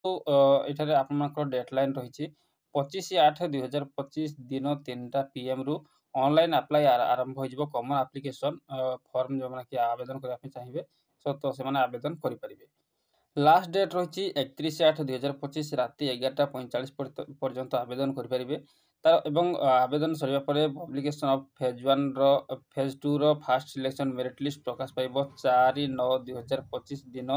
ଏଠାରେ ଆପଣଙ୍କର ଡେଡଲାଇନ୍ ରହିଛି 25/8/2025 ଦିନ 3ଟା PM ରୁ ଅନଲାଇନ୍ ଆପ୍ଲାଏ ଆରମ୍ଭ ହୋଇଯିବ। କମନ୍ ଆପ୍ଲିକେସନ୍ ଫର୍ମ ଯେଉଁମାନେ ଆବେଦନ କରିବା ପାଇଁ ଚାହିଁବେ ତ ସେମାନେ ଆବେଦନ କରିପାରିବେ। ଲାଷ୍ଟ ଡେଟ୍ ରହିଛି 31/8/2025 ରାତି 11:45 ପର୍ଯ୍ୟନ୍ତ ଆବେଦନ କରିପାରିବେ। ଏବଂ ଆବେଦନ ସରିବା ପରେ ପବ୍ଲିକେସନ୍ ଅଫ୍ ଫେଜ୍ 2ର ଫାଷ୍ଟ ସିଲେକ୍ସନ୍ ମେରିଟ୍ ଲିଷ୍ଟ ପ୍ରକାଶ ପାଇବ 4/9/2025 ଦିନ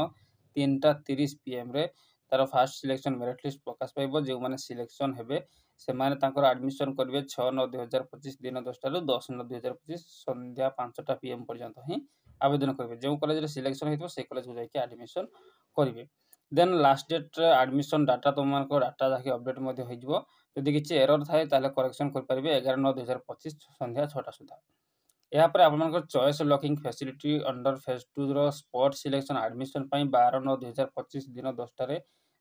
3:30 PMରେ ତାର ଫାଷ୍ଟ ସିଲେକ୍ସନ୍ ମେରିଟ୍ ଲିଷ୍ଟ ପ୍ରକାଶ ପାଇବ। ଯେଉଁମାନେ ସିଲେକ୍ସନ୍ ହେବେ ସେମାନେ ତାଙ୍କର ଆଡମିସନ୍ କରିବେ 6/9/2025 ଦିନ 10ଟାରୁ 10/9/2025 ସନ୍ଧ୍ୟା 5ଟା PM ପର୍ଯ୍ୟନ୍ତ ହିଁ ଆବେଦନ କରିବେ। ଯେଉଁ କଲେଜରେ ସିଲେକ୍ସନ୍ ହେଇଥିବ ସେଇ କଲେଜକୁ ଯାଇକି ଆଡମିସନ୍ କରିବେ। ଦେନ୍ ଲାଷ୍ଟ ଡେଟ୍ରେ ଆଡମିସନ୍ ଡାଟା ତୁମମାନଙ୍କ ଡାଟା ଯାହାକି ଅପଡେଟ୍ ମଧ୍ୟ ହୋଇଯିବ। ଯଦି କିଛି ଏରର୍ ଥାଏ ତାହେଲେ କରେକ୍ସନ୍ କରିପାରିବେ 11/9/2025 ସନ୍ଧ୍ୟା 6ଟା ସୁଦ୍ଧା। ଏହାପରେ ଆପଣଙ୍କର choice locking facility under phase 2ର ସ୍ପଟ୍ ସିଲେକ୍ସନ୍ ଆଡମିସନ୍ ପାଇଁ 12/9/2025 ଦିନ 10ଟାରେ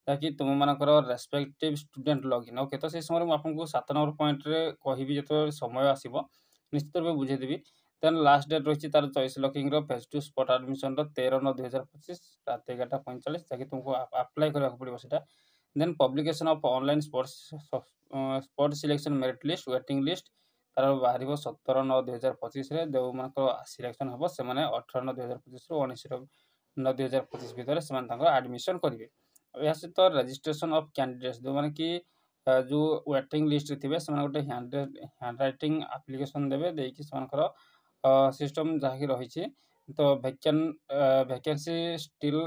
ଯାହାକି ତୁମମାନଙ୍କର ରେସ୍ପେକ୍ଟିଭ୍ ଷ୍ଟୁଡେଣ୍ଟ ଲଗଇନ୍। ଓକେ, ତ ସେଇ ସମୟରେ ମୁଁ ଆପଣଙ୍କୁ 7 ନମ୍ବର ପଏଣ୍ଟରେ କହିବି ଯେତେବେଳେ ସମୟ ଆସିବ ନିଶ୍ଚିତ ରୂପେ ବୁଝେଇଦେବି। ଦେନ୍ ଲାଷ୍ଟ ଡେଟ୍ ରହିଛି ତାର ଚଏସ୍ ଲକିଂର ଫେଜ୍ 2 ସ୍ପଟ୍ ଆଡମିସନ୍ର 13/9/2025 ରାତି 11:45 ଯାହାକି ତୁମକୁ ଆପ୍ଲାଏ କରିବାକୁ ପଡ଼ିବ ସେଇଟା। Then publication of online spot selection merit list waiting list ତାର ବାହାରିବ 17/9/2025ରେ। ଯେଉଁମାନଙ୍କର ସିଲେକ୍ସନ୍ ହେବ ସେମାନେ 18/9/2025ରୁ 19/9/2025 ଭିତରେ ସେମାନେ ତାଙ୍କର ଆଡମିସନ୍ କରିବେ। ଏହା ସହିତ ରେଜିଷ୍ଟ୍ରେସନ୍ ଅଫ୍ କ୍ୟାଣ୍ଡିଡେଟ୍ସ ଯେଉଁମାନେ କି ଯେଉଁ ୱେଟିଂ ଲିଷ୍ଟରେ ଥିବେ ସେମାନେ ଗୋଟେ ହ୍ୟାଣ୍ଡ ରାଇଟିଂ ଆପ୍ଲିକେସନ୍ ଦେବେ। ଦେଇକି ସେମାନଙ୍କର ସିଷ୍ଟମ୍ ଯାହାକି ରହିଛି ତ ଭ୍ୟାକେନ୍ସି ଷ୍ଟିଲ୍